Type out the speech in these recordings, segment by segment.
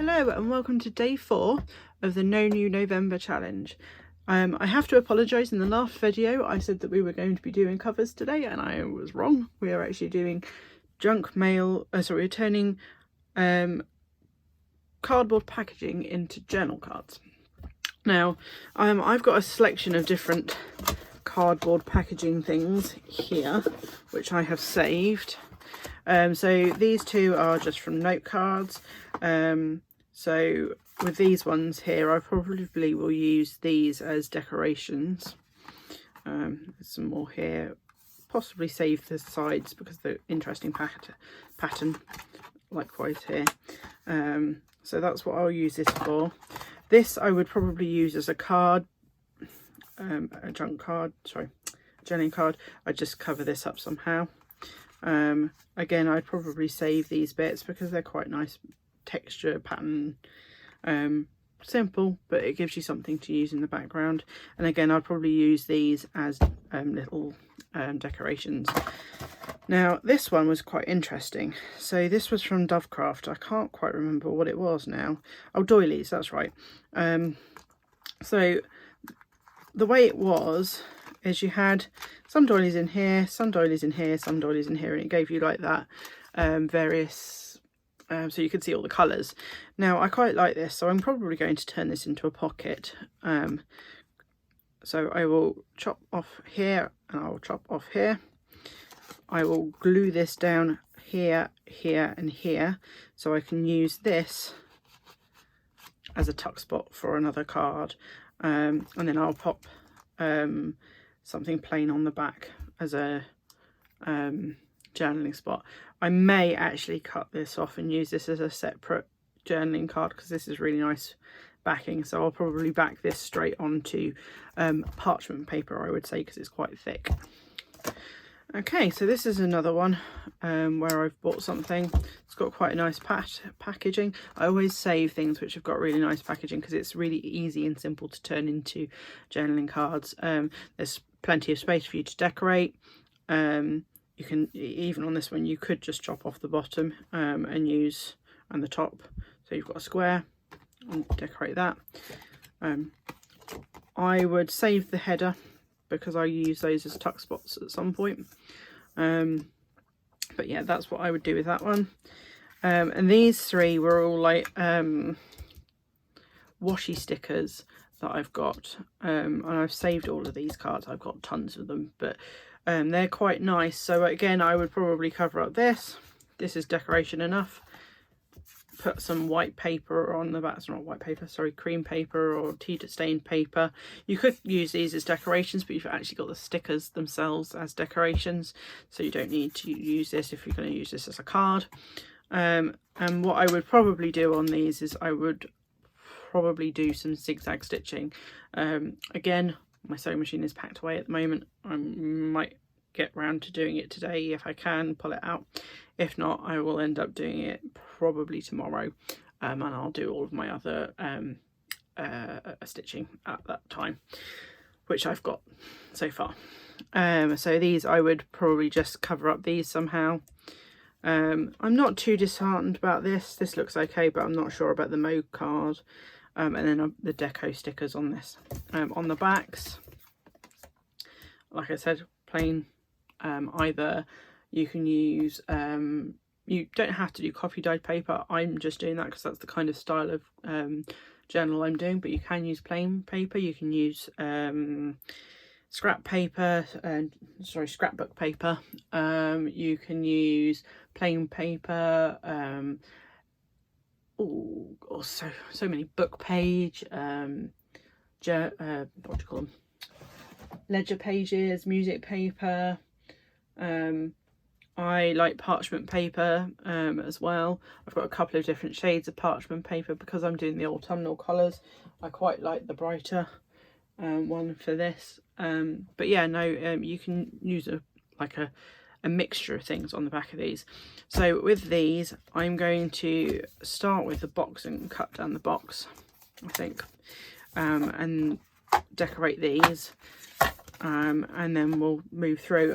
Hello and welcome to day 4 of the No New November challenge. I have to apologise, in the last video I said that we were going to be doing covers today and I was wrong. We are actually doing junk mail, we're turning cardboard packaging into journal cards. Now I've got a selection of different cardboard packaging things here which I have saved. So these two are just from note cards. So with these ones here, I probably will use these as decorations. There's some more here. Possibly save the sides because they're interesting pattern. Likewise here. So that's what I'll use this for. This I would probably use as a card, a junk card, sorry, journaling card. I'd just cover this up somehow. Again, I'd probably save these bits because they're quite nice texture pattern, simple, but it gives you something to use in the background. And again, I'd probably use these as little decorations. Now this one was quite interesting. So this was from Dovecraft. I can't quite remember what it was now. Oh, doilies, that's right. So the way it was is you had some doilies in here, some doilies in here, some doilies in here, and it gave you like that various so you could see all the colours. Now I quite like this, so I'm probably going to turn this into a pocket. So I will chop off here and I'll chop off here. I will glue this down here, here and here, so I can use this as a tuck spot for another card. And then I'll pop something plain on the back as a journaling spot. I may actually cut this off and use this as a separate journaling card because this is really nice backing, so I'll probably back this straight onto parchment paper, I would say, because it's quite thick. Okay, so this is another one where I've bought something. It's got quite a nice packaging. I always save things which have got really nice packaging because it's really easy and simple to turn into journaling cards. There's plenty of space for you to decorate. You can, even on this one, you could just chop off the bottom and the top. So you've got a square and decorate that. I would save the header because I use those as tuck spots at some point. But yeah, that's what I would do with that one. And these three were all like washi stickers that I've got. And I've saved all of these cards. I've got tons of them, but they're quite nice. So again, I would probably cover up this. This is decoration enough. Put some white paper on the back. It's not white paper, sorry, cream paper or tea stained paper. You could use these as decorations, but you've actually got the stickers themselves as decorations, so you don't need to use this if you're going to use this as a card. And what I would probably do on these is I would probably do some zigzag stitching. Again, my sewing machine is packed away at the moment. I might get round to doing it today if I can pull it out. If not, I will end up doing it probably tomorrow, and I'll do all of my other stitching at that time, which I've got so far. So these I would probably just cover up these somehow. I'm not too disheartened about this. This looks okay, but I'm not sure about the mode card. And then the deco stickers on this. On the backs, like I said, plain. Either you can use, you don't have to do coffee dyed paper. I'm just doing that because that's the kind of style of journal I'm doing, but you can use plain paper. You can use scrap paper, scrapbook paper. You can use plain paper. So many book page, what do you call them? Ledger pages, music paper. I like parchment paper as well. I've got a couple of different shades of parchment paper because I'm doing the autumnal colours. I quite like the brighter one for this. But yeah, no, you can use a mixture of things on the back of these. So with these, I'm going to start with the box and cut down the box, I think, and decorate these. And then we'll move through.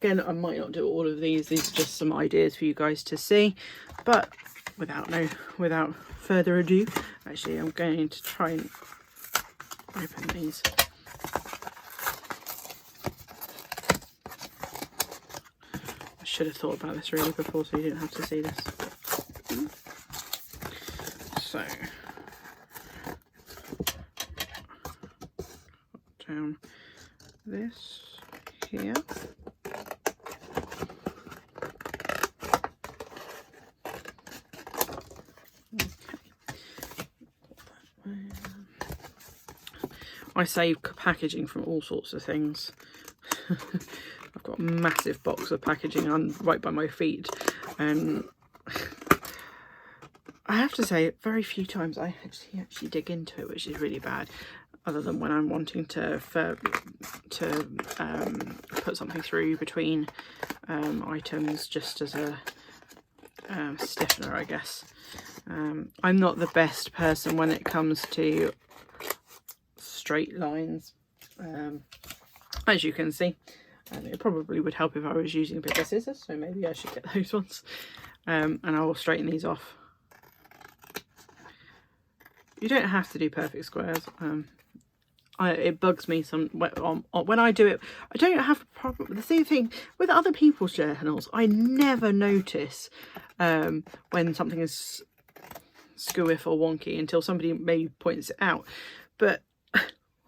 Again, I might not do all of these. These are just some ideas for you guys to see. But without further ado, actually I'm going to try and open these. I should have thought about this really before, so you didn't have to see this. So down this here. I save packaging from all sorts of things. I've got a massive box of packaging on right by my feet, and I have to say very few times I actually dig into it, which is really bad, other than when I'm wanting to put something through between items, just as a stiffener, I guess. I'm not the best person when it comes to straight lines, as you can see, and it probably would help if I was using a bit of scissors, so maybe I should get those ones, and I will straighten these off. You don't have to do perfect squares. It bugs me some when I do it. I don't have a problem. The same thing with other people's journals, I never notice when something is skewiff or wonky until somebody maybe points it out, but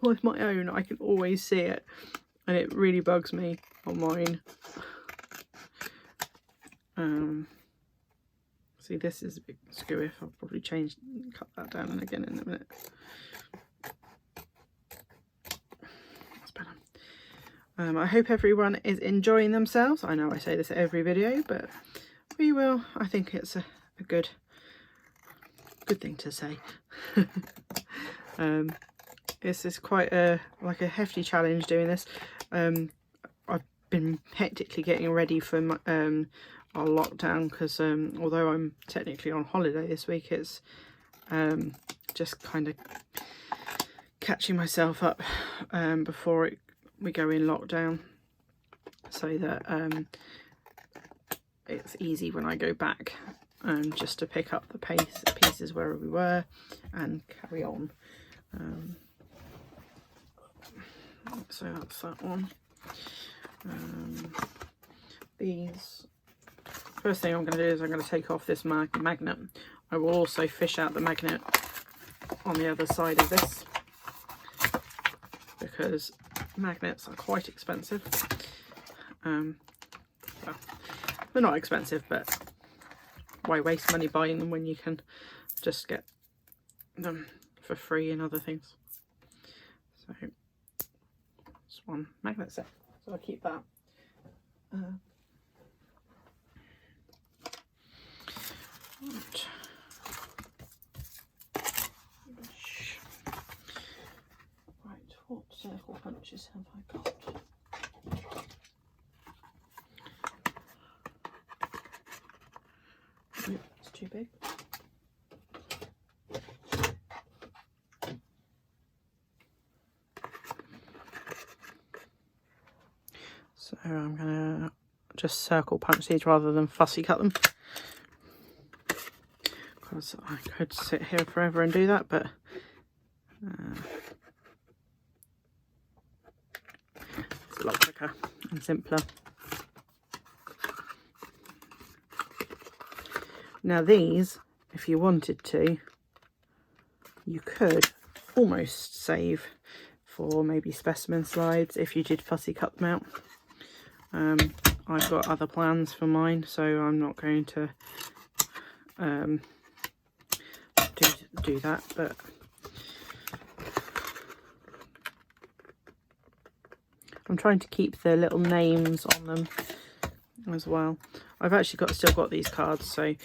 with my own I can always see it, and it really bugs me on mine. See, this is a bit skewiff. I'll probably cut that down again in a minute. That's better. I hope everyone is enjoying themselves. I know I say this at every video, but we will. I think it's a good thing to say. This is quite a hefty challenge doing this. I've been hectically getting ready for my, our lockdown, because although I'm technically on holiday this week, it's just kind of catching myself up before we go in lockdown, so that it's easy when I go back, just to pick up the pieces where we were and carry on. So that's that one. These, first thing I'm going to do is I'm going to take off this magnet. I will also fish out the magnet on the other side of this, because magnets are quite expensive. Well, they're not expensive, but why waste money buying them when you can just get them for free and other things. So it's one magnet set, so I'll keep that. Right. Right, what circle punches have I got? It's too big. So I'm going to just circle punch these rather than fussy cut them, because I could sit here forever and do that, but it's a lot quicker and simpler. Now these, if you wanted to, you could almost save for maybe specimen slides if you did fussy cut them out. I've got other plans for mine, so I'm not going to do that, but I'm trying to keep the little names on them as well. I've actually still got these cards, so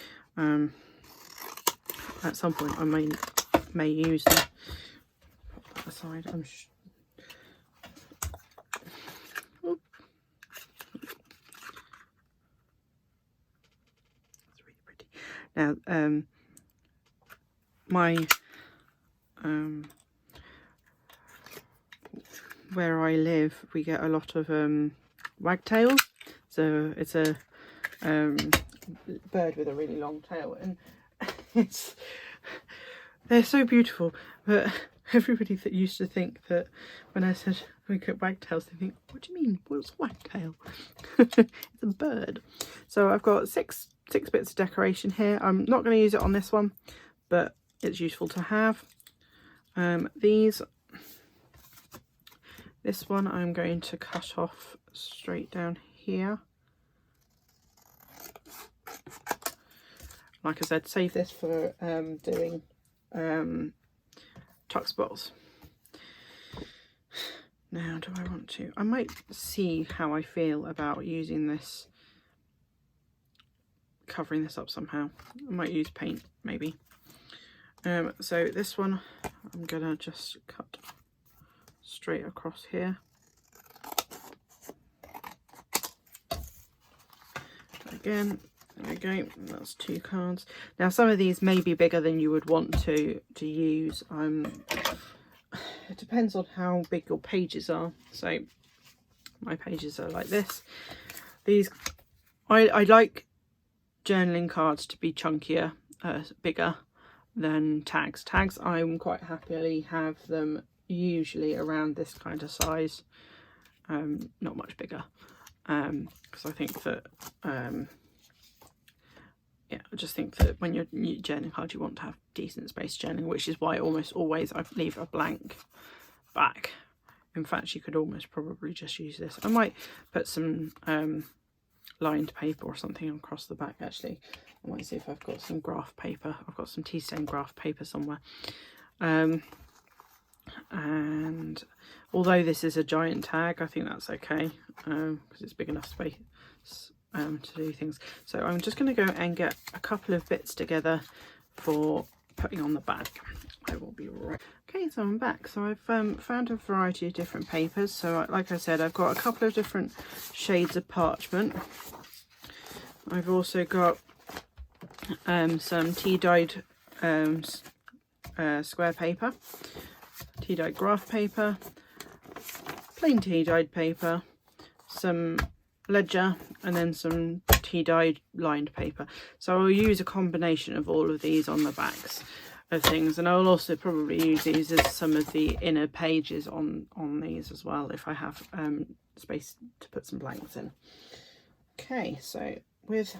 at some point I may use them. Put that aside. Now, where I live, we get a lot of wagtails. So it's a bird with a really long tail, and they're so beautiful, but everybody that used to think that when I said we cut wagtails, they think, what do you mean, what's a wagtail? It's a bird. So I've got six bits of decoration here. I'm not going to use it on this one, but it's useful to have. This one I'm going to cut off straight down here. Like I said, save this for doing tuck spots. Now, do I want to? I might see how I feel about using this, covering this up somehow. I might use paint, maybe. So this one, I'm gonna just cut straight across here. Again, there we go, that's 2 cards. Now some of these may be bigger than you would want to use. It depends on how big your pages are. So my pages are like this. These, I like journaling cards to be chunkier, bigger than tags. Tags, I'm quite happily have them usually around this kind of size, not much bigger, because I think that yeah, I just think that when you're journaling cards, you want to have decent space journaling, which is why almost always I leave a blank back. In fact, you could almost probably just use this. I might put some lined paper or something across the back. Actually, I might see if I've got some graph paper. I've got some tea stain graph paper somewhere. And although this is a giant tag, I think that's okay, because it's big enough space to do things. So I'm just going to go and get a couple of bits together for putting on the back. I will be right. Okay, so I'm back. So I've found a variety of different papers. So like I said, I've got a couple of different shades of parchment. I've also got some tea dyed square paper, tea dyed graph paper, plain tea dyed paper, some ledger, and then some tea dyed lined paper. So I'll use a combination of all of these on the backs of things, and I'll also probably use these as some of the inner pages on these as well, if I have space to put some blanks in. Okay, so with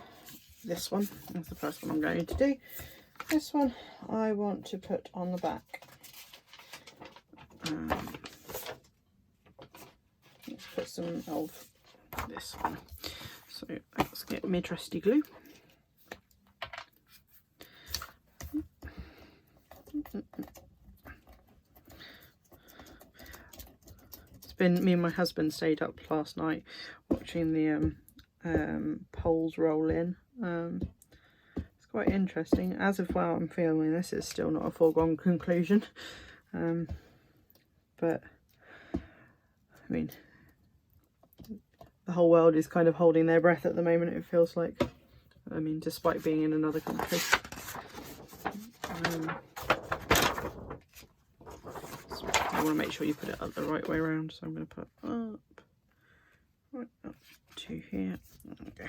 this one, that's the first one I'm going to do. This one I want to put on the back. Let's put some of this one. So let's get my trusty glue. It's been me and my husband stayed up last night watching the poles roll in. It's quite interesting. As of while I'm filming this, it's still not a foregone conclusion, but I mean, the whole world is kind of holding their breath at the moment, it feels like. I mean, despite being in another country. I want to make sure you put it up the right way around, so I'm going to put up, right up to here. Okay.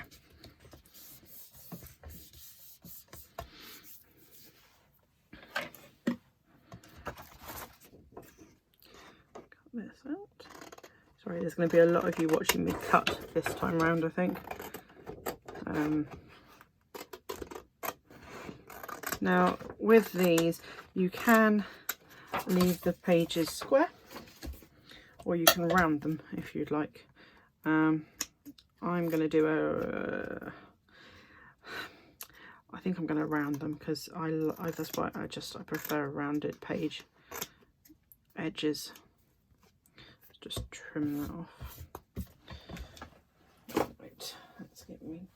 Cut this out. Sorry, there's going to be a lot of you watching me cut this time round, I think. Now, with these, you can leave the pages square, or you can round them if you'd like. I'm going to do I think I'm going to round them, because that's why I prefer rounded page edges. Just trim that off. Right, let's get me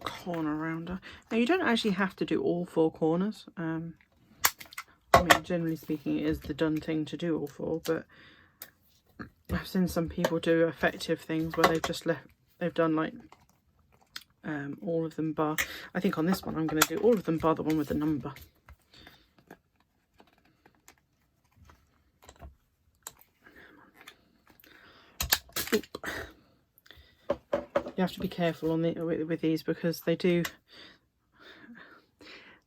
corner rounder. Now, you don't actually have to do all 4 corners. I mean, generally speaking, it is the done thing to do all 4, but I've seen some people do effective things where they've done like all of them bar. I think on this one I'm going to do all of them bar the one with the number. Oop. You have to be careful on with these, because they do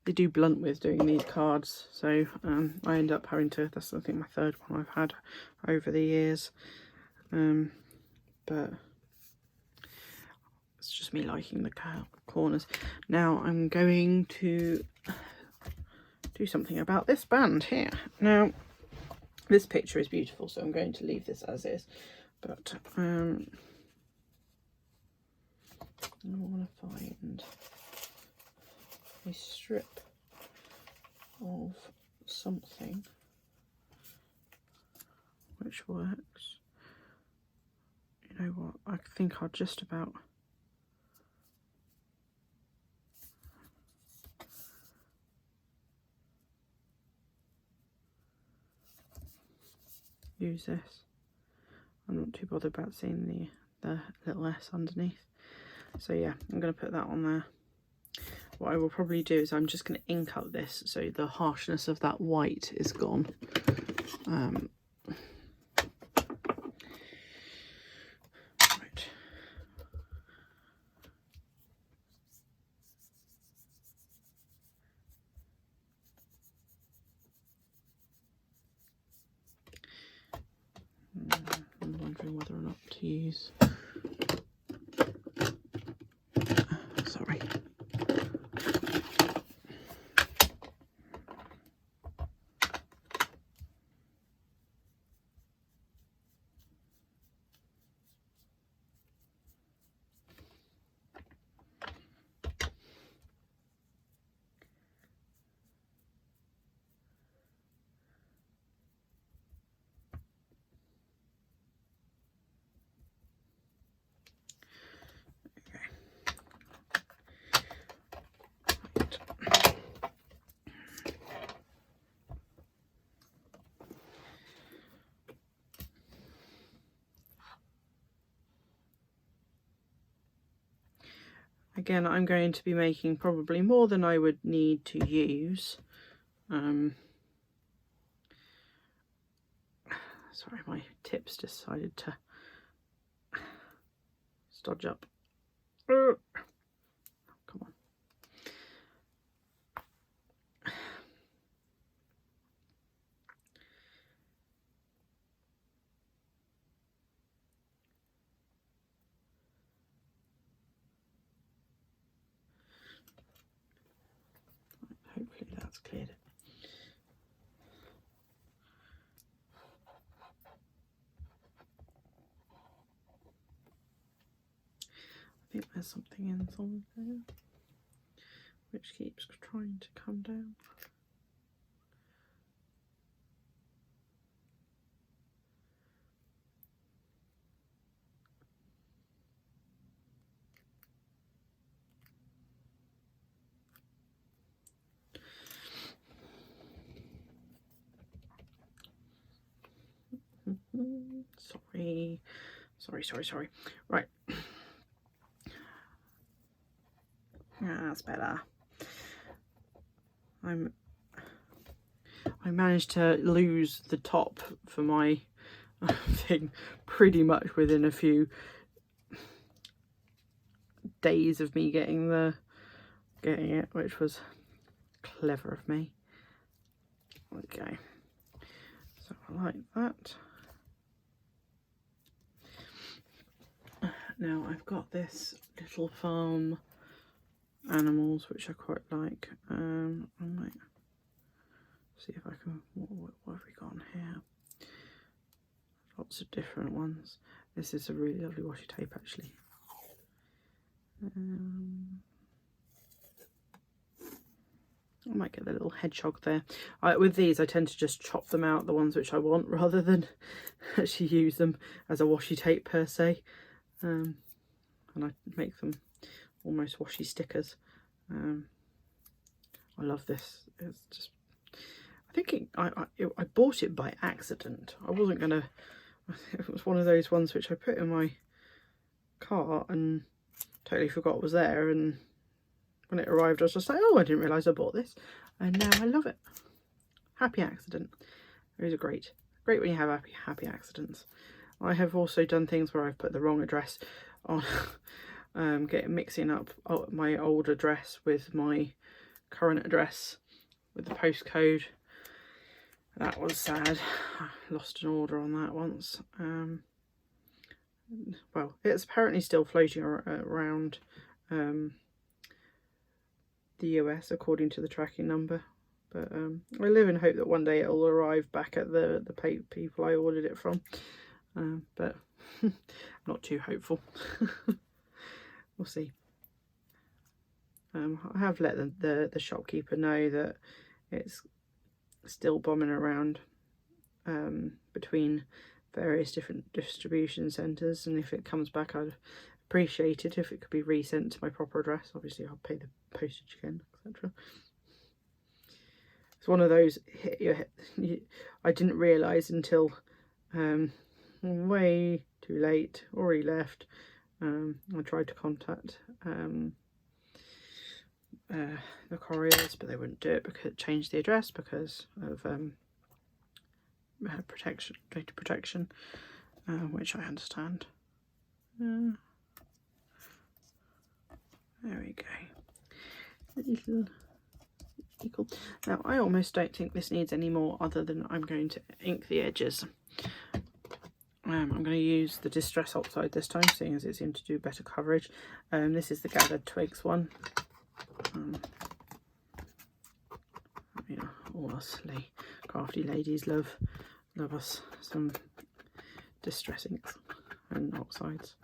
they do blunt with doing these cards, so I end up having to, that's I think my third one I've had over the years, but it's just me liking the corners. Now I'm going to do something about this band here. Now this picture is beautiful, so I'm going to leave this as is, but I want to find a strip of something which works. You know what, I think I'll just about use this. I'm not too bothered about seeing the little S underneath. So yeah, I'm going to put that on there. What I will probably do is I'm just going to ink up this so the harshness of that white is gone. Right. I'm wondering whether or not to use... Sorry. Again, I'm going to be making probably more than I would need to use. Sorry, my tips decided to stodge up. Come on. Hopefully that's cleared it. I think there's something inside there which keeps trying to come down. Sorry. Right. That's better. I managed to lose the top for my thing pretty much within a few days of me getting it, which was clever of me. Okay, so I like that. Now I've got this little farm animals which I quite like. I might see if I can, what have we got on here? Lots of different ones. This is a really lovely washi tape actually. I might get the little hedgehog there. With these I tend to just chop them out, the ones which I want, rather than actually use them as a washi tape per se. And I make them almost washi stickers. I love this. It's just, I think I bought it by accident. I wasn't gonna, it was one of those ones which I put in my cart and totally forgot it was there, and when it arrived I was just like, oh, I didn't realise I bought this, and now I love it. Happy accident. Those are great when you have happy accidents. I have also done things where I've put the wrong address on, mixing up my old address with my current address with the postcode. That was sad. I lost an order on that once. Well, it's apparently still floating around the US according to the tracking number. But I live in hope that one day it'll arrive back at the people I ordered it from. But I'm not too hopeful. We'll see. I have let the shopkeeper know that it's still bombing around between various different distribution centres, and if it comes back I'd appreciate it if it could be resent to my proper address. Obviously I'll pay the postage again, etc. It's one of those I didn't realise until way too late, already left. I tried to contact the couriers, but they wouldn't do it because it changed the address because of data protection, which I understand. There we go. Now I almost don't think this needs any more other than I'm going to ink the edges. I'm going to use the Distress Oxide this time, seeing as it seemed to do better coverage. This is the Gathered Twigs one. You know, all us crafty ladies love us some distress inks and oxides.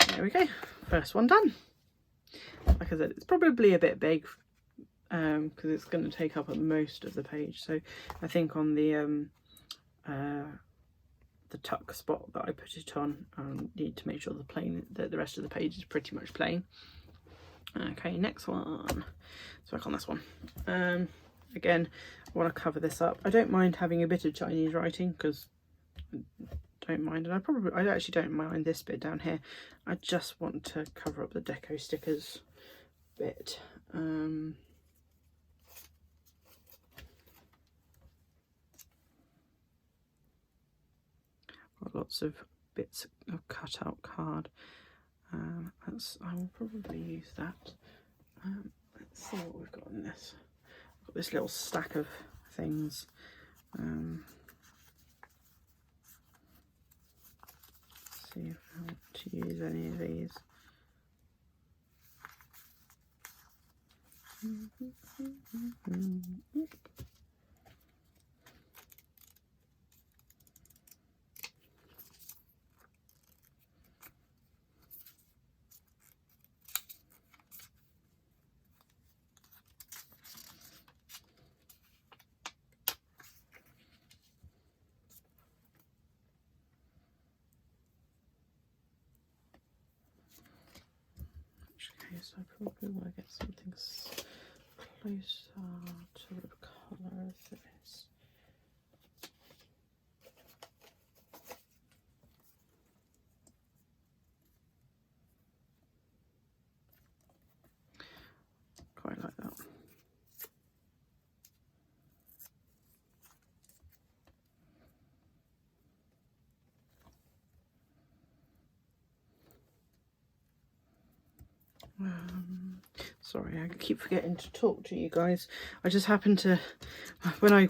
There we go, first one done. Like I said, it's probably a bit big because it's going to take up most of the page. So I think on the tuck spot that I put it on, I need to make sure the rest of the page is pretty much plain. Okay, next one. Let's work on this one. Again, I want to cover this up. I don't mind having a bit of Chinese writing because I don't mind, and I actually don't mind this bit down here. I just want to cover up the deco stickers bit. Got lots of bits of cutout card. I will probably use that. Let's see what we've got in this. Got this little stack of things. See if I want to use any of these. So I probably want to get something closer to the colour of this. Quite like that. Sorry, I keep forgetting to talk to you guys. I just happen to, when I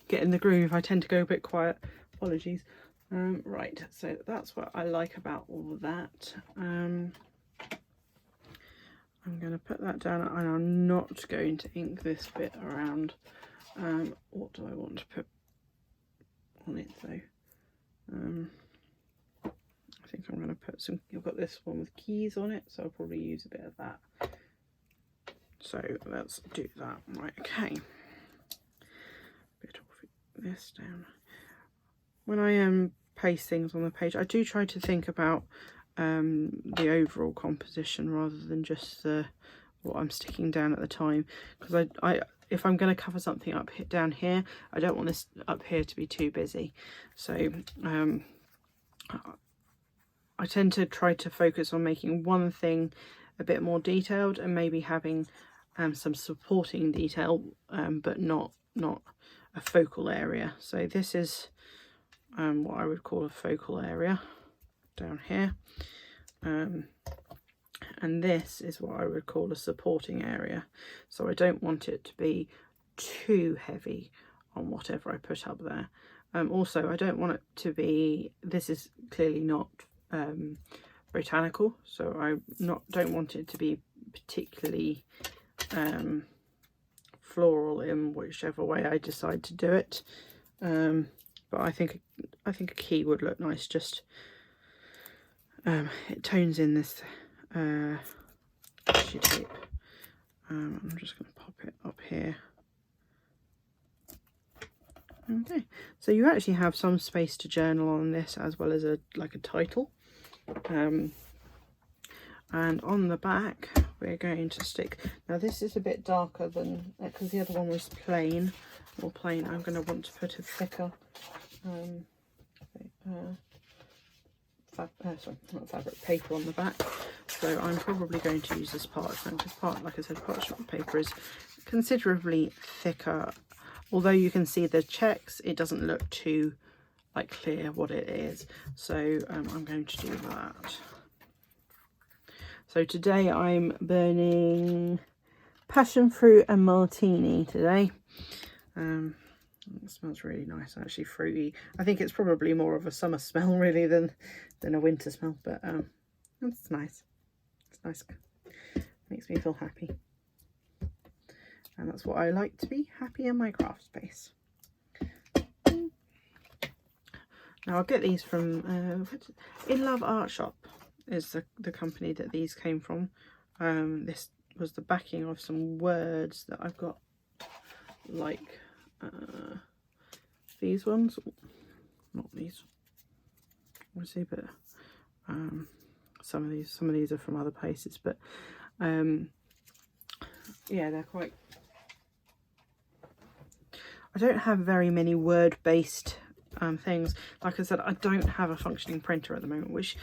get in the groove, I tend to go a bit quiet. Apologies. Right, so that's what I like about all of that. I'm going to put that down, and I'm not going to ink this bit around. What do I want to put on it though? I think I'm going to put some, you've got this one with keys on it, so I'll probably use a bit of that. So let's do that. Right, okay. Bit of this down. When I paste things on the page, I do try to think about the overall composition rather than just what I'm sticking down at the time, because if I'm going to cover something up down here, I don't want this up here to be too busy. So I tend to try to focus on making one thing a bit more detailed and maybe having some supporting detail, but not a focal area. So this is what I would call a focal area down here, and this is what I would call a supporting area. So I don't want it to be too heavy on whatever I put up there. Also, I don't want it to be, this is clearly not botanical, so I don't want it to be particularly floral in whichever way I decide to do it. But I think a key would look nice. Just it tones in this washi tape. I'm just going to pop it up here. Okay, so you actually have some space to journal on this, as well as like a title. And on the back we're going to stick, now this is a bit darker than, because the other one was plain. I'm going to want to put a thicker paper on the back. So I'm probably going to use this parchment, because like I said, parchment paper is considerably thicker. Although you can see the checks, it doesn't look too like clear what it is. So I'm going to do that. So today I'm burning passion fruit and martini today. It smells really nice, actually, fruity. I think it's probably more of a summer smell really than a winter smell, but it's nice. It's nice. Makes me feel happy. And that's what I like, to be happy in my craft space. Now I'll get these from In Love Art Shop is the company that these came from. This was the backing of some words that I've got, like these ones, not these, obviously, but some of these are from other places, but yeah, they're quite, I don't have very many word-based things. Like I said, I don't have a functioning printer at the moment, which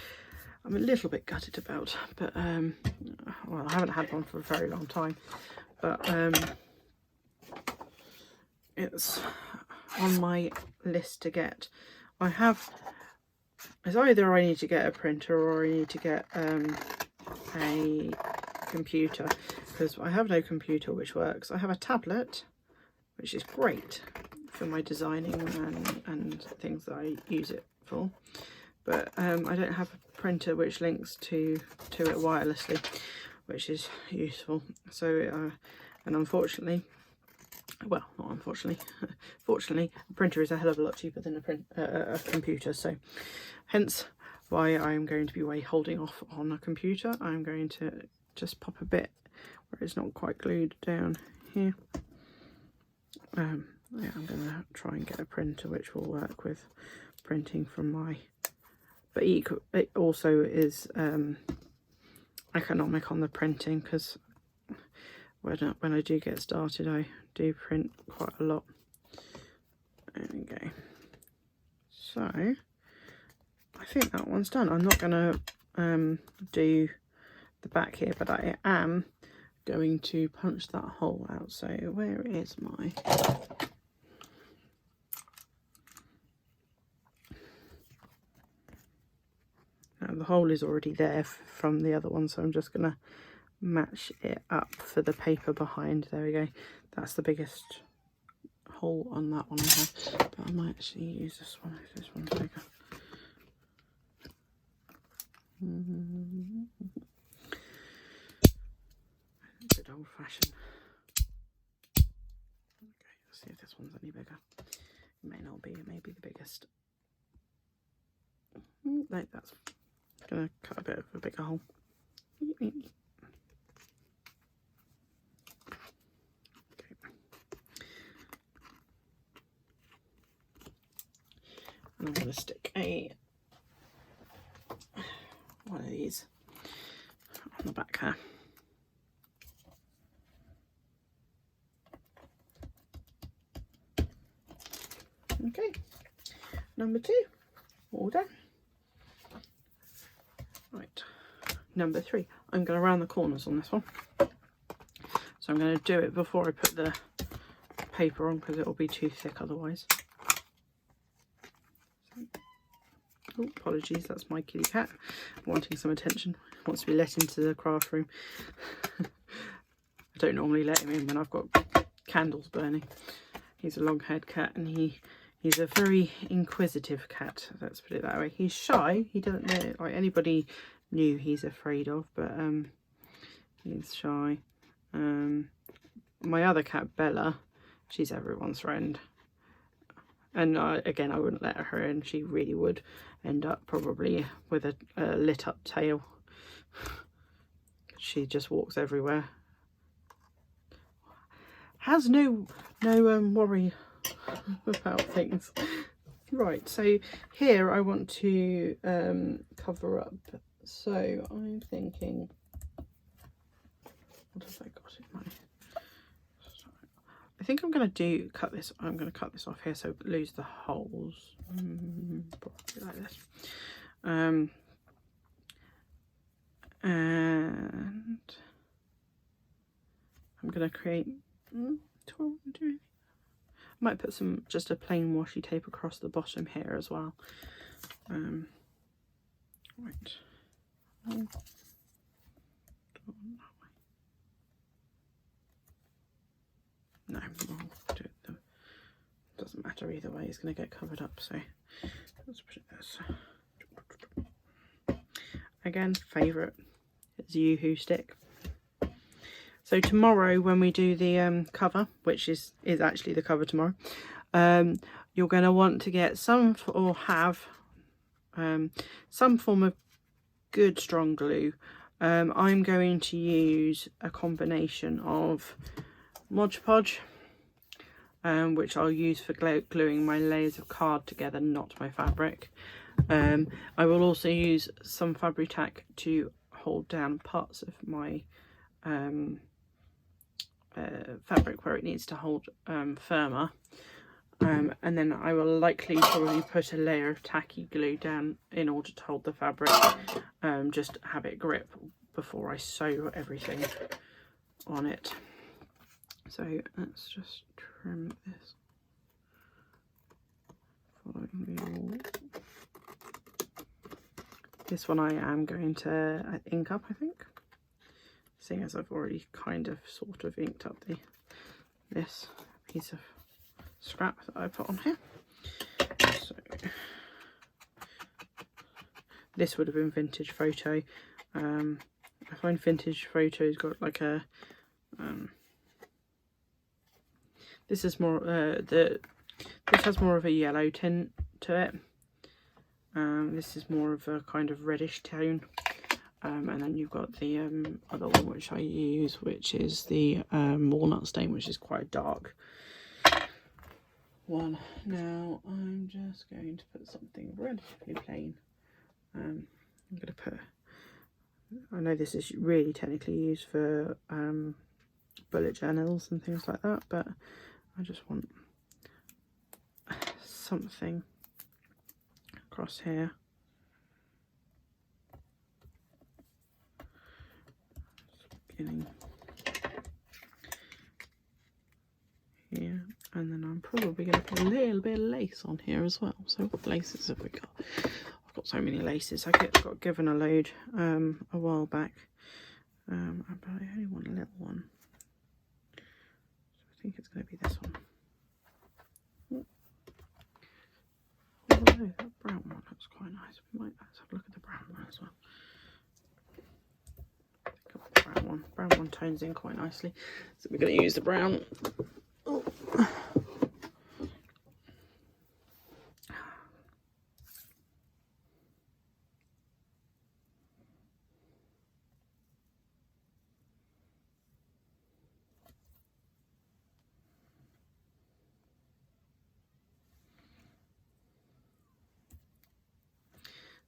I'm a little bit gutted about, but well, I haven't had one for a very long time, but it's on my list to get. It's either I need to get a printer or I need to get a computer, because I have no computer which works. I have a tablet, which is great for my designing and things that I use it for, but I don't have a printer which links to it wirelessly, which is useful. So and unfortunately, well, not unfortunately, fortunately, a printer is a hell of a lot cheaper than a computer, so hence why I'm going to be holding off on a computer. I'm going to just pop a bit where it's not quite glued down here. Yeah, I'm going to try and get a printer which will work with printing from my, but it also is economic on the printing, because when I do get started, I do print quite a lot. There we go. So I think that one's done. I'm not going to do the back here, but I am going to punch that hole out. So where is my... Now the hole is already there from the other one, so I'm just going to match it up for the paper behind. There we go. That's the biggest hole on that one I have, but I might actually use this one if this one's bigger. Good old fashioned. Okay, let's see if this one's any bigger. It may not be, it may be the biggest. No, that's gonna cut a bit of a bigger hole. Okay. And I'm going to stick one of these on the back there. Okay, number 2, all done. number 3. I'm going to round the corners on this one. So I'm going to do it before I put the paper on because it will be too thick otherwise. Oh, apologies, that's my kitty cat wanting some attention. Wants to be let into the craft room. I don't normally let him in when I've got candles burning. He's a long-haired cat and he's a very inquisitive cat, let's put it that way. He's shy, he doesn't know, like anybody new he's afraid of, but he's shy. My other cat, Bella, she's everyone's friend. And again, I wouldn't let her in. She really would end up probably with a lit up tail. She just walks everywhere. Has no worry about things. Right, so here I want to cover up. So I'm thinking, what have I got in my... I think I'm going to cut this off here so lose the holes. Probably like this. And I'm going to create... I might put just a plain washi tape across the bottom here as well. Right. No, we'll do it. Doesn't matter either way, it's going to get covered up, so let's put this. Again, favourite is Yoo-Hoo stick. So tomorrow when we do the cover, which is actually the cover tomorrow, you're going to want to get some form of good strong glue. I'm going to use a combination of Mod Podge, which I'll use for gluing my layers of card together, not my fabric. I will also use some Fabri-Tac to hold down parts of my fabric where it needs to hold firmer. And then I will probably put a layer of tacky glue down in order to hold the fabric, just have it grip before I sew everything on it. So let's just trim this. Following the wall. This one I am going to ink up, I think, seeing as I've already sort of inked up this piece of scrap that I put on here. So this would have been Vintage Photo. I find Vintage Photo's got like a this is more this has more of a yellow tint to it. This is more of a kind of reddish tone. And then you've got the other one which I use, which is the walnut stain, which is quite a dark one. Now I'm just going to put something relatively plain. I'm going to put, I know this is really technically used for bullet journals and things like that, but I just want something across here. Beginning here, and then I'm probably going to put a little bit of lace on here as well. So what laces have we got? I've got so many laces. I got given a load a while back, but I only want a little one. So I think it's going to be this one. Oh, that brown one looks quite nice. We might let's have a look at the brown one as well. Brown one tones in quite nicely, so we're going to use the brown. Oh.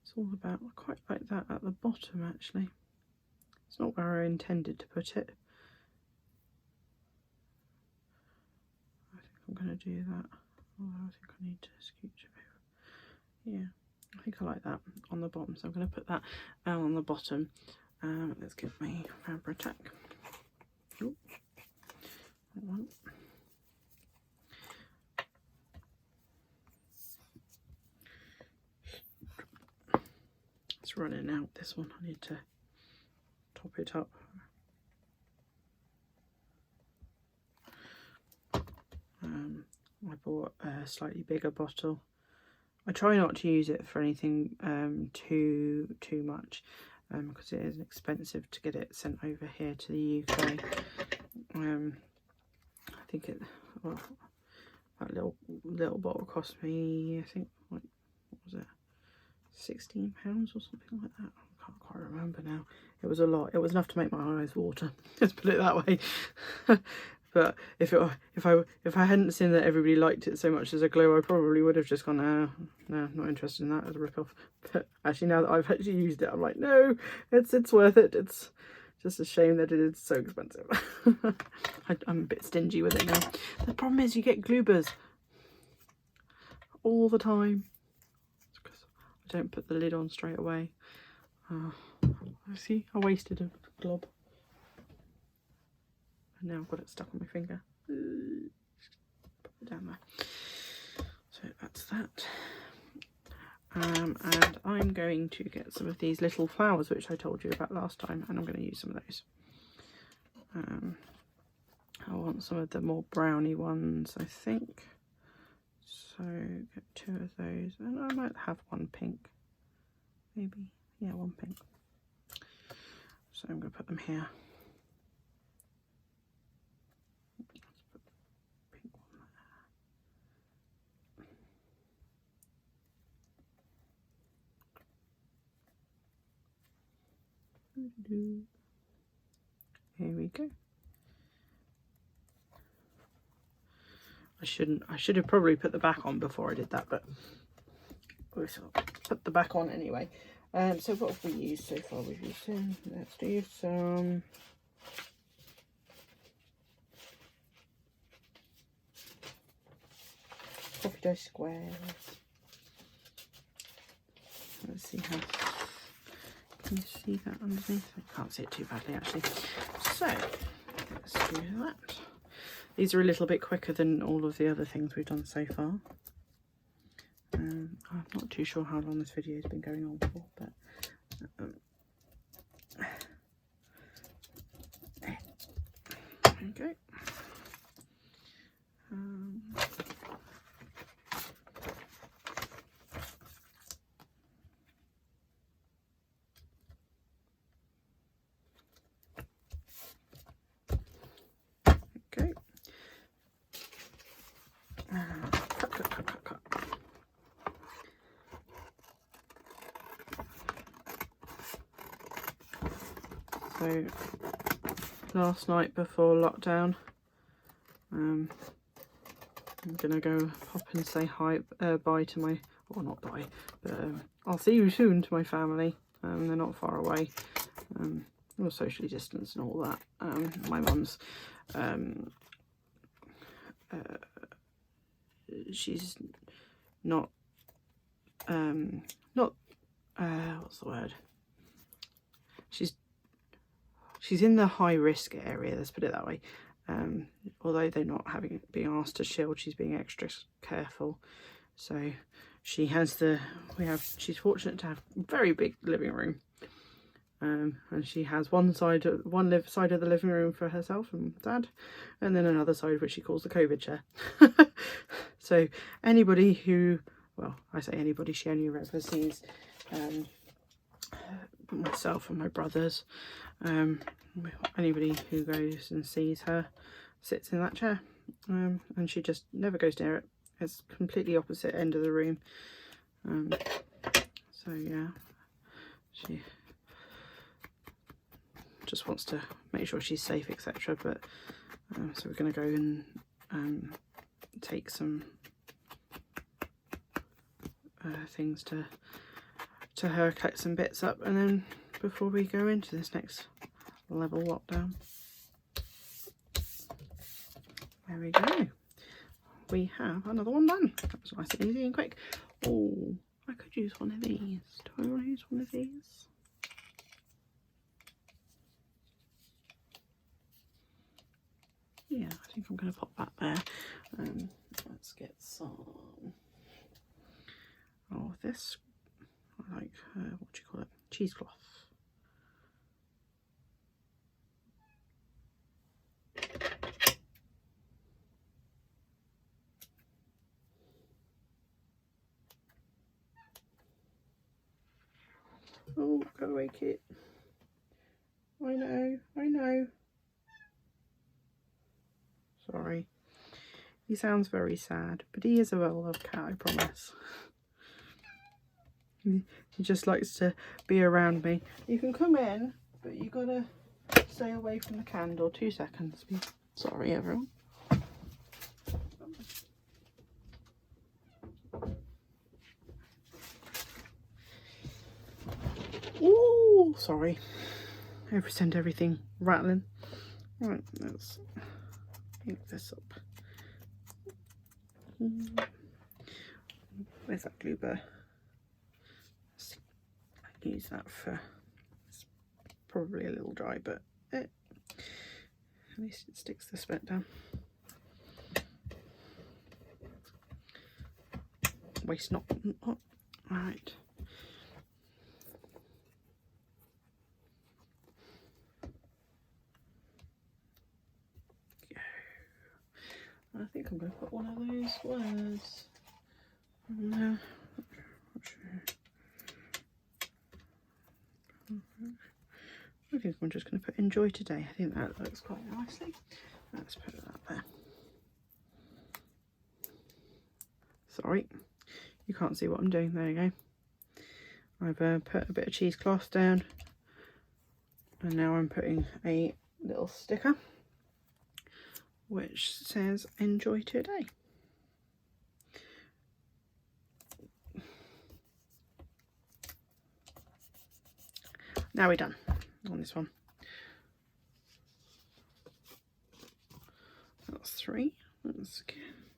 It's all about, I quite like that at the bottom actually. It's not where I intended to put it. I think I'm going to do that. Although I think I need to scooch a bit. Yeah, I think I like that on the bottom. So I'm going to put that down on the bottom. Let's get my Fabri-Tac. Oh, that one. It's running out, this one. I need to top it up. I bought a slightly bigger bottle. I try not to use it for anything too much, because it is expensive to get it sent over here to the UK. I think that little bottle cost me, I think, like, what was it, £16 or something like that. I can't quite remember now. It was a lot. It was enough to make my eyes water. Let's put it that way. But if I hadn't seen that everybody liked it so much as a glue, I probably would have just gone, no, not interested in that as a rip-off. But actually, now that I've actually used it, I'm like, no, it's worth it. It's just a shame that it is so expensive. I'm a bit stingy with it now. The problem is you get gloobers all the time. It's because I don't put the lid on straight away. See, I wasted a glob. And now I've got it stuck on my finger. Put it down there. So that's that. And I'm going to get some of these little flowers which I told you about last time, and I'm going to use some of those. I want some of the more browny ones, I think. So get 2 of those, and I might have one pink. Maybe, yeah, one pink. So I'm going to put them here. Here we go. I should have probably put the back on before I did that, but we shall put the back on anyway. So what have we used so far? We've used some. Let's do some coffee dough squares. Let's see how. Can you see that underneath? I can't see it too badly actually. So let's do that. These are a little bit quicker than all of the other things we've done so far. I'm not too sure how long this video has been going on for, but there we go. Cut. So last night before lockdown, I'm gonna go pop and say bye to my, or not bye, but I'll see you soon to my family. They're not far away. We're socially distanced and all that. My mum's she's not what's the word, she's in the high risk area, let's put it that way. Although they're not being asked to shield, she's being extra careful. So she has she's fortunate to have a very big living room. And she has one side of the living room for herself and Dad, and then another side which she calls the COVID chair. So anybody who, well, I say anybody, she only ever sees myself and my brothers. Anybody who goes and sees her sits in that chair, and she just never goes near it. It's completely opposite end of the room. So yeah, she just wants to make sure she's safe, etc. But so we're going to go and take some things to her, collect some bits up, and then before we go into this next level lockdown. There we go. We have another one done. That was nice and easy and quick. Oh, I could use one of these. Do I want to use one of these? yeah, I think I'm going to pop that there. Let's get some of this, like, what do you call it? Cheesecloth. Oh, go away, Kit. I know, I know. Sorry. He sounds very sad, but he is a well-loved cat, I promise. He just likes to be around me. You can come in, but you gotta stay away from the candle. 2 seconds. Sorry, everyone. Ooh, sorry. Send everything rattling. Right, let's ink this up. Where's that glue bar? I use that for, it's probably a little dry, but at least it sticks this bit down. Waste not. Oh, right. I think I'm going to put one of those words. No, not sure. I think I'm just going to put enjoy today. I think that looks quite nicely. Let's put that there. Sorry, you can't see what I'm doing. There you go. I've put a bit of cheesecloth down, and now I'm putting a little sticker which says enjoy today. Now we're done on this one. That's 3. Let's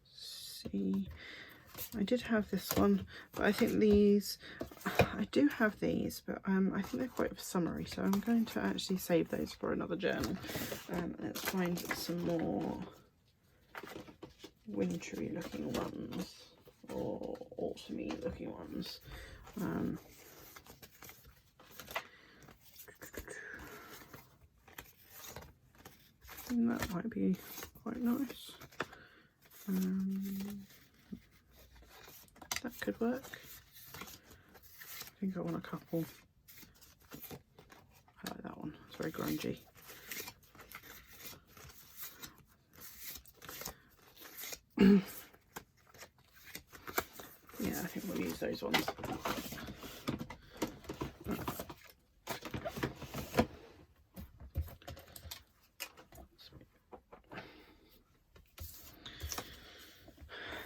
see. I did have this one, but I think these, I do have these, but I think they're quite summery, so I'm going to actually save those for another journal. Let's find some more wintry looking ones, or autumny looking ones. And that might be quite nice. That could work. I think I want a couple. I like that one. It's very grungy. Yeah, I think we'll use those ones.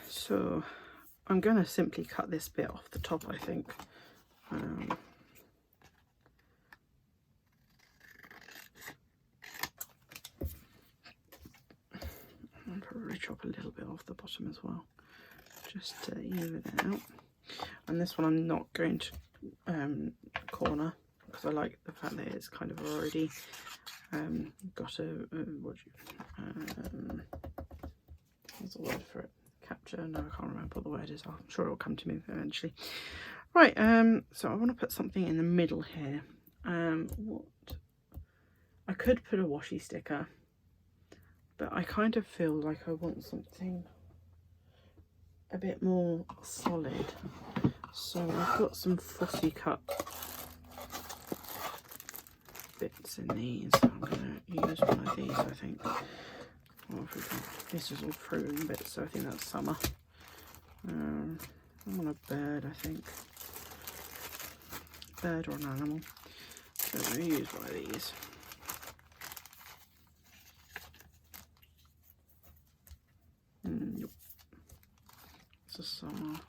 So I'm going to simply cut this bit off the top, I think. I'll probably chop a little bit off the bottom as well, just to even it out. And this one I'm not going to corner, because I like the fact that it's kind of already got a what's the word for it? Capture? No, I can't remember what the word is. I'm sure it'll come to me eventually. Right, so I want to put something in the middle here. What? I could put a washi sticker, but I kind of feel like I want something a bit more solid. So I've got some fussy cut bits in these. I'm going to use one of these, I think. Or if we can, this is all fruit bits, so I think that's summer. I want a bird, I think. Bird or an animal. So I'm going to use one of these. Nope. It's a summer.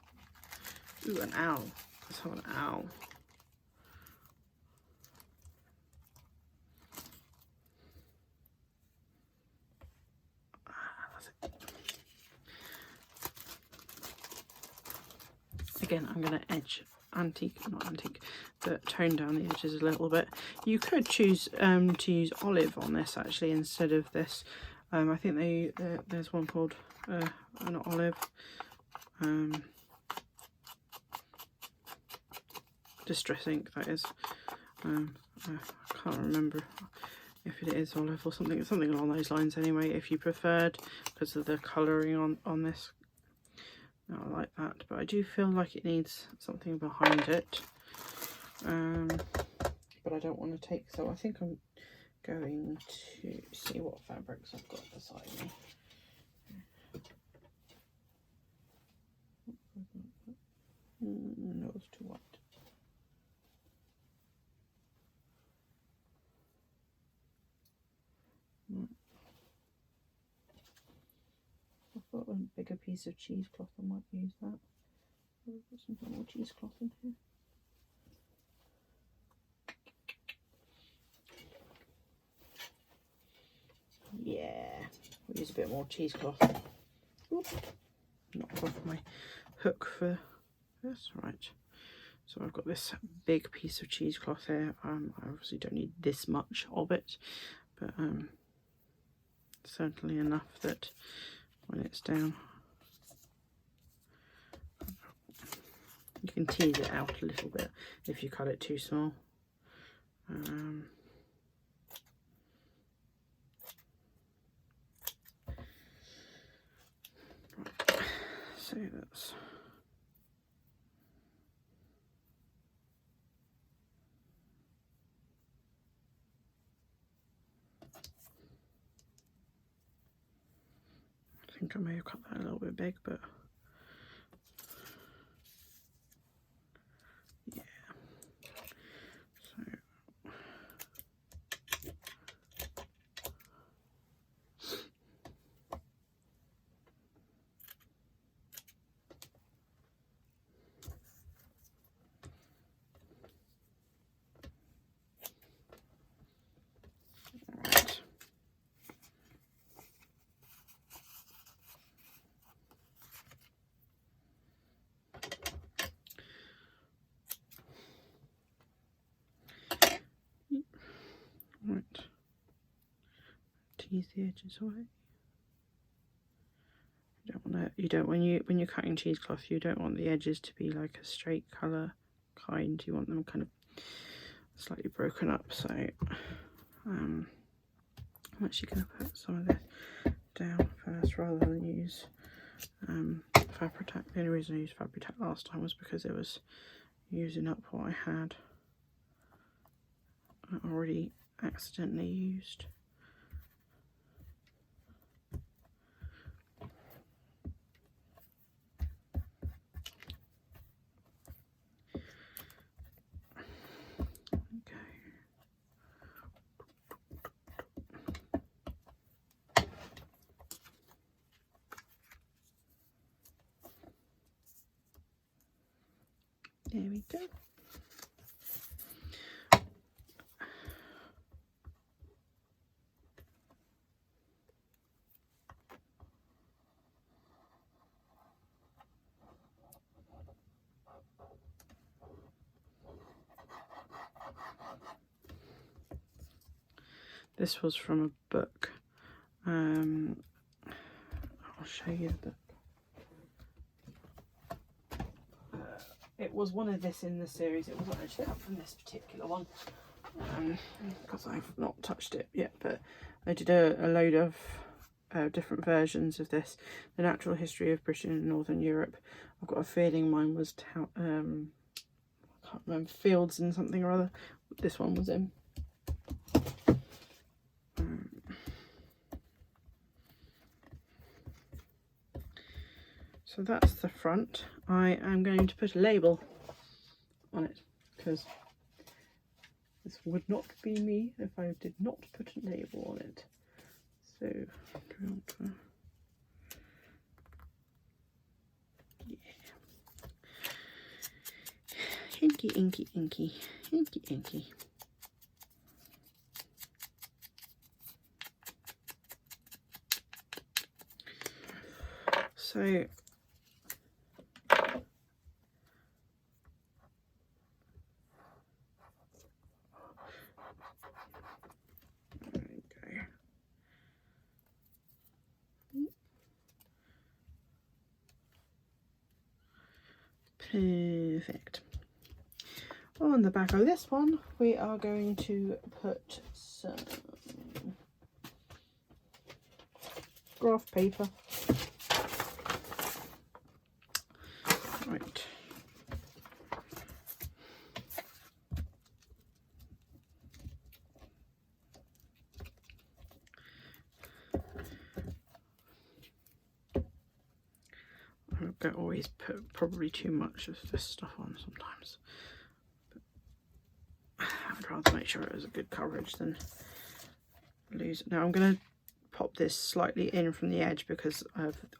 Ooh, an owl. Let's have an owl. Again, I'm going to edge not antique, but tone down the edges a little bit. You could choose to use olive on this actually instead of this I think there's one called an olive. Distress ink, that is. I can't remember if it is olive or something along those lines anyway, if you preferred, because of the colouring on this. No, I like that, but I do feel like it needs something behind it. But I don't want to take, so I think I'm going to see what fabrics I've got beside me. No, it's too white. I've got a bigger piece of cheesecloth, I might use that. I've got some more cheesecloth in here. Yeah, we'll use a bit more cheesecloth. Oop, knocked off my hook for this. Right, so I've got this big piece of cheesecloth here. I obviously don't need this much of it, but certainly enough that when it's down, you can tease it out a little bit if you cut it too small. So that's I think I may have cut that a little bit big, but yeah. So right. Right. Tease the edges away. You don't when you're cutting cheesecloth, you don't want the edges to be like a straight colour kind. You want them kind of slightly broken up. So I'm actually going to put some of this down first rather than use Fabri-Tac. The only reason I used Fabri-Tac last time was because it was using up what I had already accidentally used. There we go. This was from a book. I'll show you the book. It was one of this in the series. It wasn't actually out from this particular one because I've not touched it yet, but I did a load of different versions of this. The Natural History of Britain and Northern Europe. I've got a feeling mine was I can't remember, Fields and something or other. This one was in. So that's the front. I am going to put a label on it because this would not be me if I did not put a label on it. So, do we want to... yeah. Inky, inky, inky, inky, inky. So, Perfect. On the back of this one, we are going to put some graph paper. Right. I don't always put probably too much of this stuff on sometimes. I'd rather make sure it was a good coverage than lose it. Now I'm going to pop this slightly in from the edge because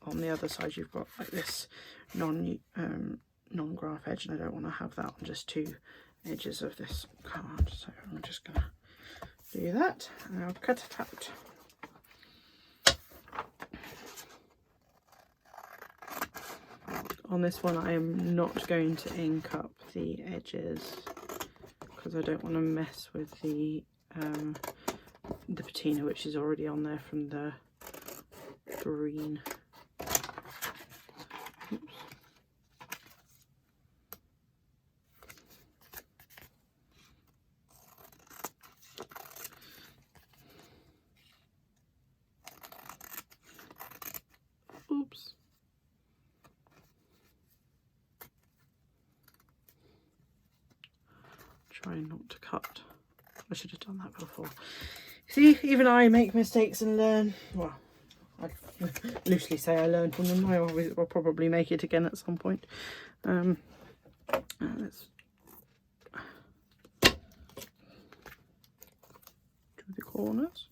on the other side you've got like this non-graph edge, and I don't want to have that on just two edges of this card. So I'm just going to do that and I'll cut it out. On this one I am not going to ink up the edges because I don't want to mess with the patina, which is already on there from the green. Oops. Oops. Try not to cut. I should have done that before. See, even I make mistakes and learn. Well, I loosely say I learn from them. I always will probably make it again at some point. Let's do the corners.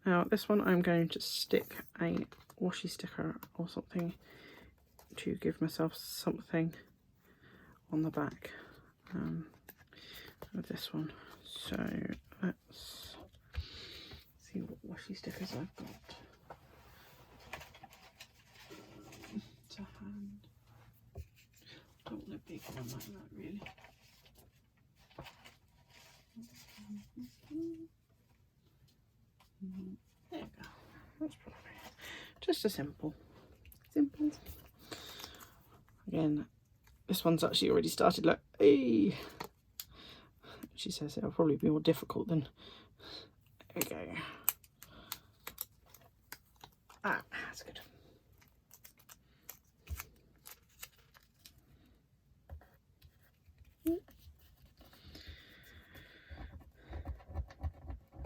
Now this one I'm going to stick a washi sticker or something to give myself something on the back of this one. So let's see what washi stickers I've got to hand. Don't want a big one like that really. There we go. That's probably just a simple. Again, this one's actually already started like, hey. She says it'll probably be more difficult than, there we go. Ah, that's good.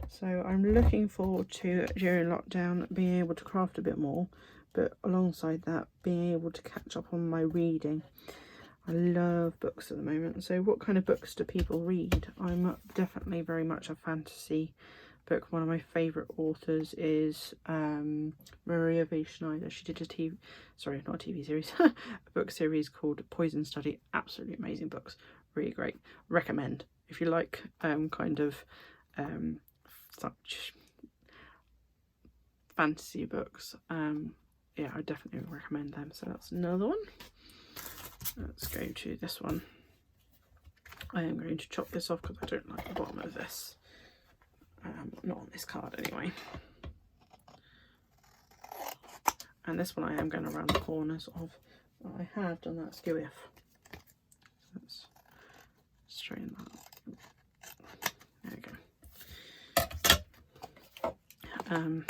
So I'm looking forward to, during lockdown, being able to craft a bit more, but alongside that, being able to catch up on my reading. I love books at the moment. So what kind of books do people read? I'm definitely very much a fantasy book. One of my favourite authors is Maria V. Schneider. She did not a TV series, a book series called Poison Study. Absolutely amazing books. Really great. Recommend. If you like kind of such fantasy books, yeah, I definitely recommend them. So that's another one. Let's go to this one. I am going to chop this off because I don't like the bottom of this. Not on this card anyway. And this one I am going to round the corners of. I have done that skew if. Let's straighten that up. There we go.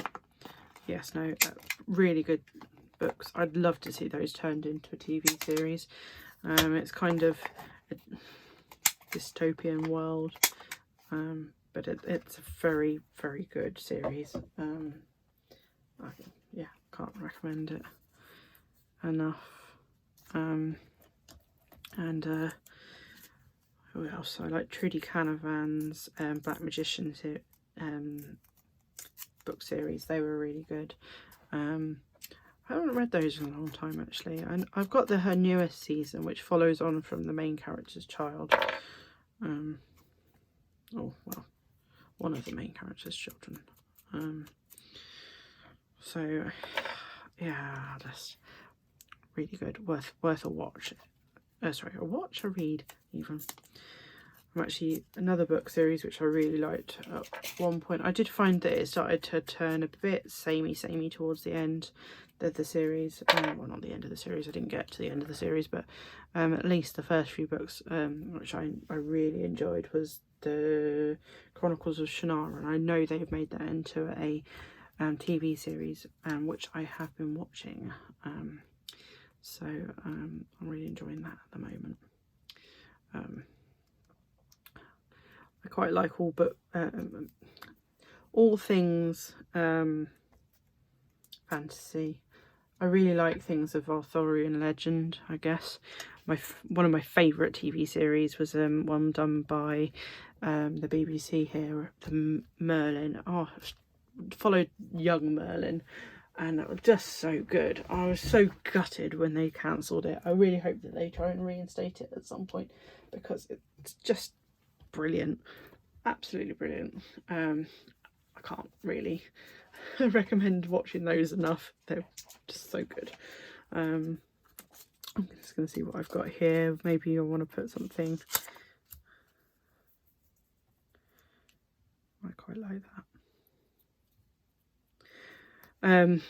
Yes, no, really good books. I'd love to see those turned into a TV series. It's kind of a dystopian world, but it's a very, very good series. Yeah, can't recommend it enough. And who else? I like Trudy Canavan's Black Magicians book series. They were really good. I haven't read those in a long time actually, and I've got her newest season, which follows on from the main character's child. Oh well, one of the main character's children. So yeah, that's really good. Worth a watch. Sorry, a read even. I'm actually, another book series which I really liked at one point. I did find that it started to turn a bit samey towards the end of the series. Well, not the end of the series, I didn't get to the end of the series, but at least the first few books, which I really enjoyed, was the Chronicles of Shannara, and I know they've made that into a TV series, which I have been watching. So I'm really enjoying that at the moment. I quite like all things fantasy. I really like things of Arthurian legend, I guess. One of my favourite TV series was one done by the BBC here, the Merlin. Oh, followed young Merlin, and it was just so good. I was so gutted when they cancelled it. I really hope that they try and reinstate it at some point, because it's just brilliant, absolutely brilliant. I can't really recommend watching those enough. They're just so good. I'm just going to see what I've got here. Maybe I want to put something. I quite like that.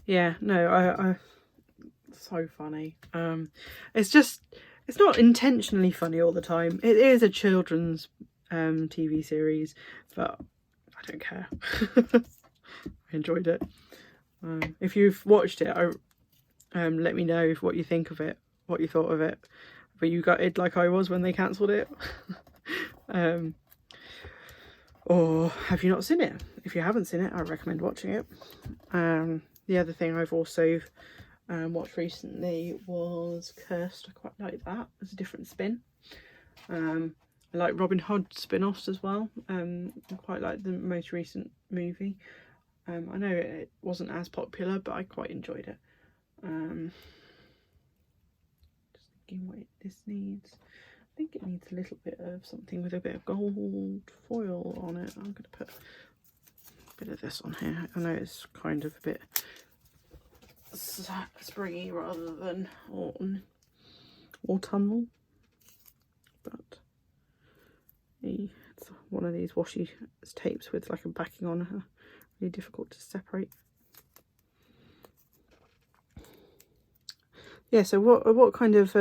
Yeah, no, I so funny. It's not intentionally funny all the time. It is a children's TV series, but I don't care. I enjoyed it. If you've watched it, let me know what you think of it, what you thought of it. Were you gutted like I was when they cancelled it? Or have you not seen it? If you haven't seen it, I recommend watching it. The other thing I've also watched recently was Cursed. I quite like that. It's a different spin. I like Robin Hood spin-offs as well. I quite like the most recent movie. I know it wasn't as popular, but I quite enjoyed it. Just thinking what this needs. I think it needs a little bit of something with a bit of gold foil on it. I'm going to put a bit of this on here. I know it's kind of a bit springy rather than autumnal, but it's one of these washi tapes with like a backing on, really difficult to separate. Yeah, so what kind of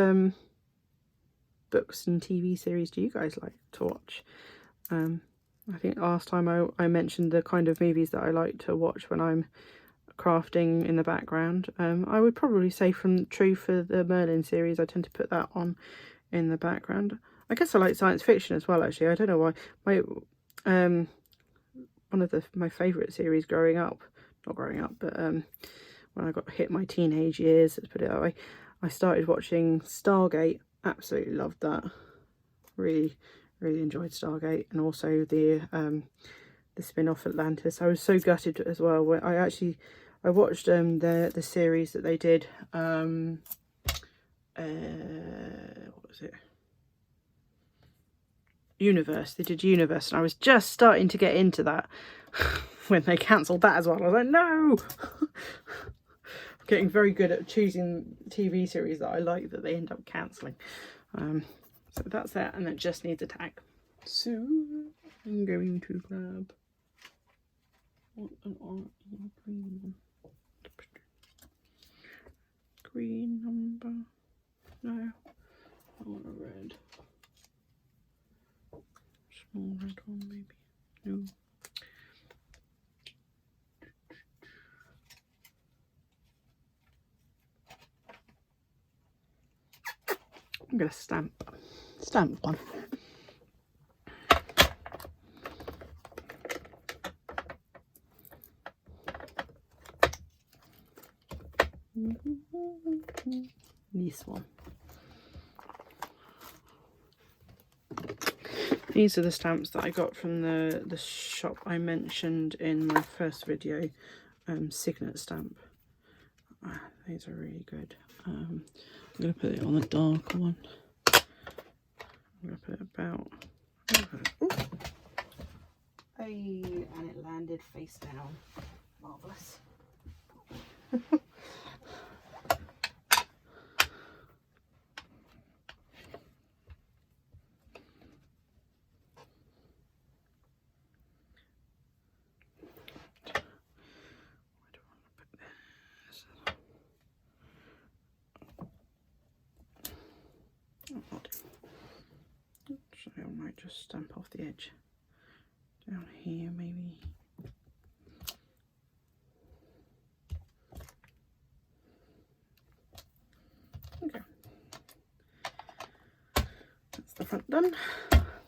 books and TV series do you guys like to watch? I think last time I mentioned the kind of movies that I like to watch when I'm crafting in the background. I would probably say for the Merlin series, I tend to put that on in the background. I guess I like science fiction as well, actually. I don't know why. One of my favourite series but when I hit my teenage years, let's put it that way, I started watching Stargate. Absolutely loved that. Really enjoyed Stargate, and also the spin-off Atlantis. I was so gutted as well when I watched the series that they did. What was it? Universe. They did Universe, and I was just starting to get into that when they cancelled that as well. I was like, no. I'm getting very good at choosing TV series that I like that they end up cancelling. So that's that, and it just needs a tag. So I'm going to grab an green one. Green number. No, I want a red. Small red one, maybe. No. I'm gonna stamp one. This one. These are the stamps that I got from the shop I mentioned in my first video, Signet Stamp. These are really good. I'm going to put it on the darker one. I'm going to put it about... Hey, and it landed face down. Marvellous. So I might just stamp off the edge down here maybe. Okay, that's the front done.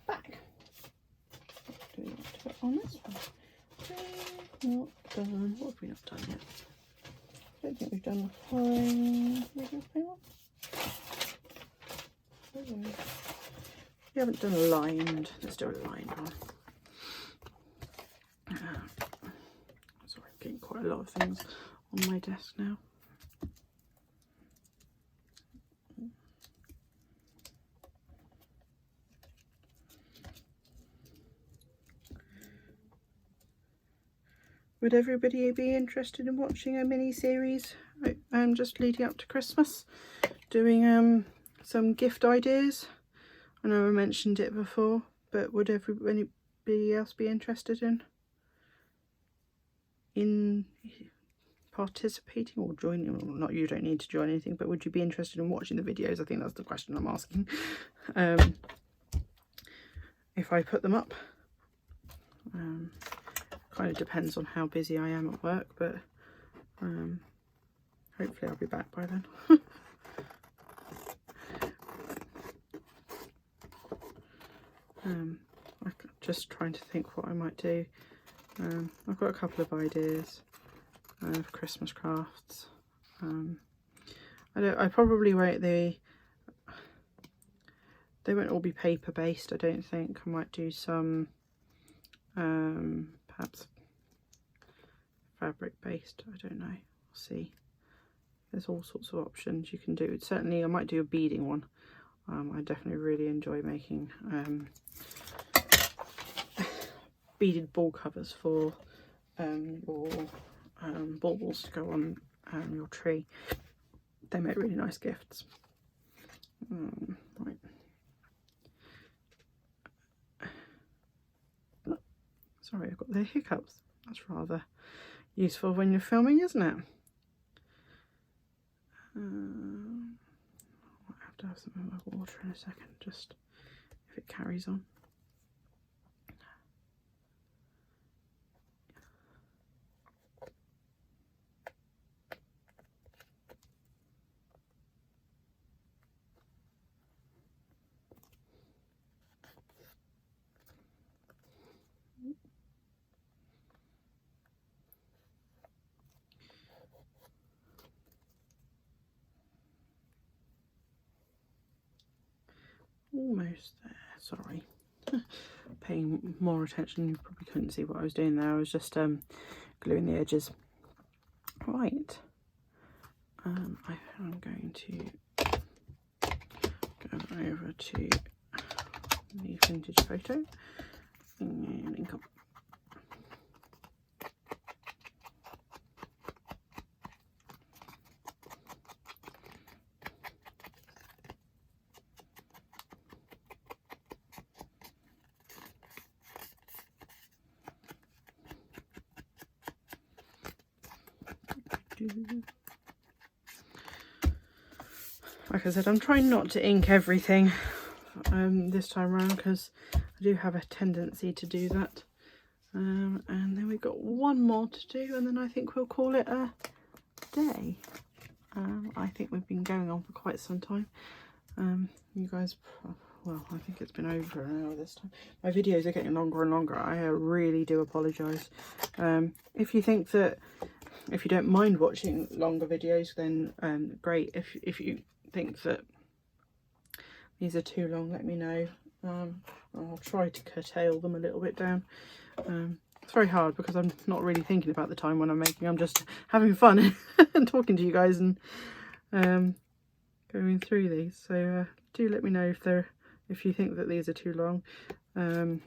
Back. Do we want to put on this one? Not done. What have we not done yet? I don't think we've done the fine. We haven't done a lined. Let's do a lined one. Sorry, I'm getting quite a lot of things on my desk now. Would everybody be interested in watching a mini series just leading up to Christmas, doing some gift ideas? I know I mentioned it before, but would anybody else be interested in participating or joining? Well, not, you don't need to join anything, but would you be interested in watching the videos? I think that's the question I'm asking. If I put them up. Kind of depends on how busy I am at work, but hopefully I'll be back by then. I'm just trying to think what I might do. I've got a couple of ideas of Christmas crafts. I probably won't. They won't all be paper based, I don't think. I might do some perhaps fabric based, I don't know, we'll see. There's all sorts of options you can do. Certainly I might do a beading one. I definitely really enjoy making beaded ball covers for your baubles to go on your tree. They make really nice gifts. Right. Sorry, I've got the hiccups. That's rather useful when you're filming, isn't it? I might have to have some of my water in a second, just if it carries on. Almost there, sorry. Paying more attention, you probably couldn't see what I was doing there. I was just gluing the edges. Right. I'm going to go over to the vintage photo and ink up. Like I said, I'm trying not to ink everything this time around because I do have a tendency to do that. And then we've got one more to do, and then I think we'll call it a day. I think we've been going on for quite some time. You guys, well, I think it's been over an hour this time. My videos are getting longer and longer. I really do apologise. If you think that, if you don't mind watching longer videos, then great. If you think that these are too long, let me know. I'll try to curtail them a little bit down. It's very hard because I'm not really thinking about the time when I'm making. I'm just having fun and talking to you guys and going through these. So do let me know if you think that these are too long. I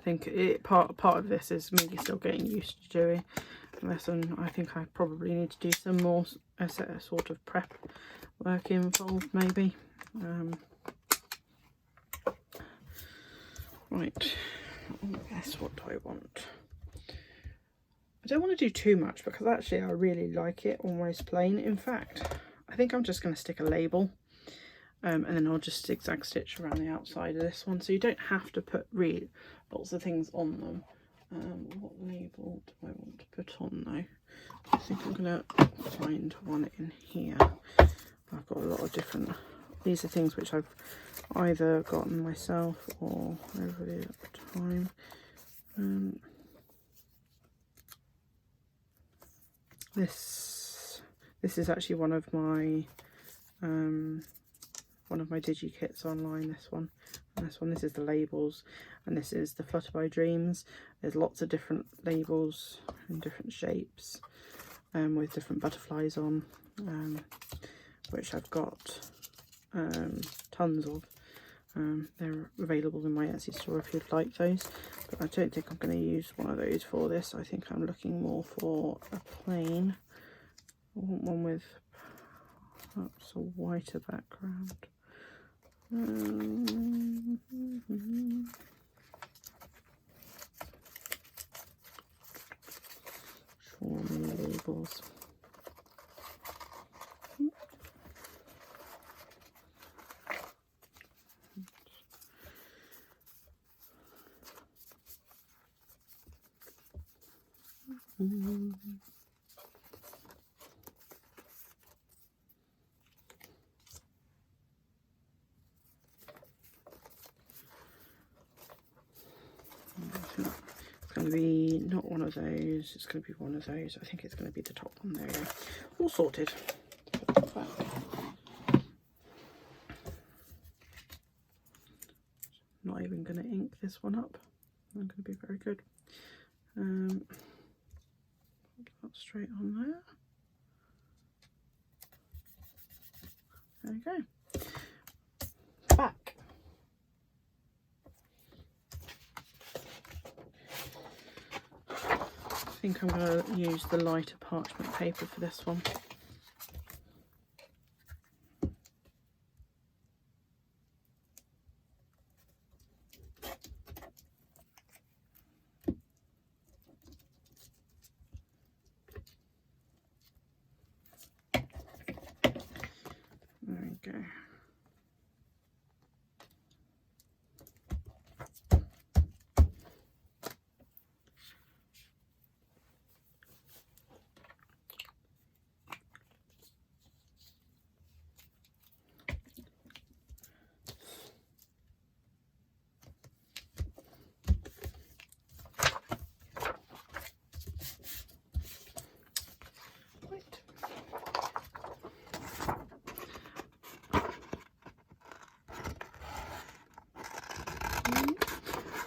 think part of this is me still getting used to doing lesson. I think I probably need to do some more sort of prep work involved, maybe. Right, guess what do I want? I don't want to do too much because actually I really like it almost plain. In fact, I think I'm just going to stick a label and then I'll just zigzag stitch around the outside of this one, so you don't have to put really lots of things on them. What label do I want to put on though? I think I'm gonna find one in here. I've got a lot of different, these are things which I've either gotten myself or over the time. This is actually one of my digi kits online, this one and this one. This is the labels, and this is the Flutterby Dreams. There's lots of different labels in different shapes with different butterflies on, which I've got tons of. They're available in my Etsy store if you'd like those, but I don't think I'm going to use one of those for this. I think I'm looking more for a plain. I want one with perhaps a whiter background. Show me labels. It's going to be not one of those, it's going to be one of those. I think it's going to be the top one. There you go. All sorted. Not even going to ink this one up. I'm going to be very good. Put that straight on there. There we go. Back. I think I'm going to use the lighter parchment paper for this one. There we go.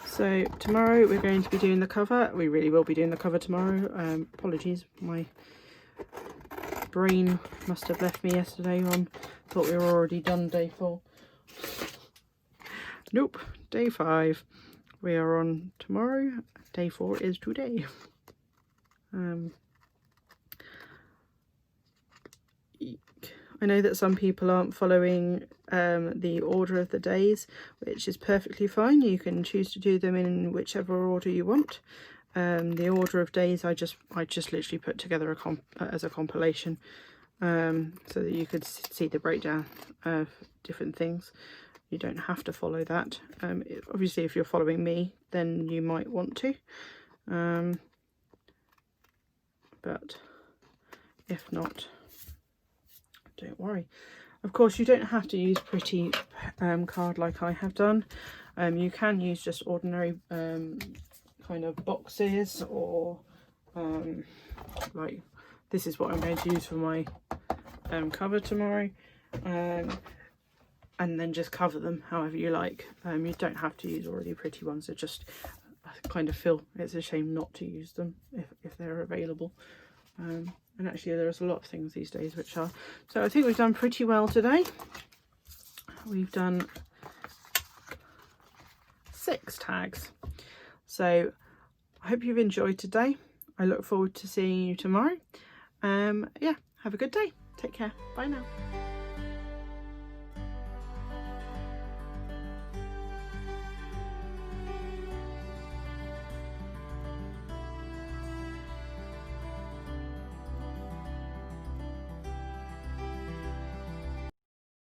So tomorrow we're going to be doing the cover. We really will be doing the cover tomorrow. Apologies, my brain must have left me yesterday on, thought we were already done day 4. Nope, day 5. We are on tomorrow. Day 4 is today. I know that some people aren't following the order of the days, which is perfectly fine. You can choose to do them in whichever order you want. The order of days I just literally put together as a compilation, so that you could see the breakdown of different things. You don't have to follow that. Obviously if you're following me then you might want to, but if not, don't worry. Of course you don't have to use pretty card like I have done. You can use just ordinary kind of boxes, or like this is what I'm going to use for my cover tomorrow, and then just cover them however you like. You don't have to use already pretty ones. It just, I kind of feel it's a shame not to use them if they're available. And actually there's a lot of things these days which are. So I think we've done pretty well today. We've done 6 tags. So I hope you've enjoyed today. I look forward to seeing you tomorrow. Yeah, have a good day. Take care. Bye now.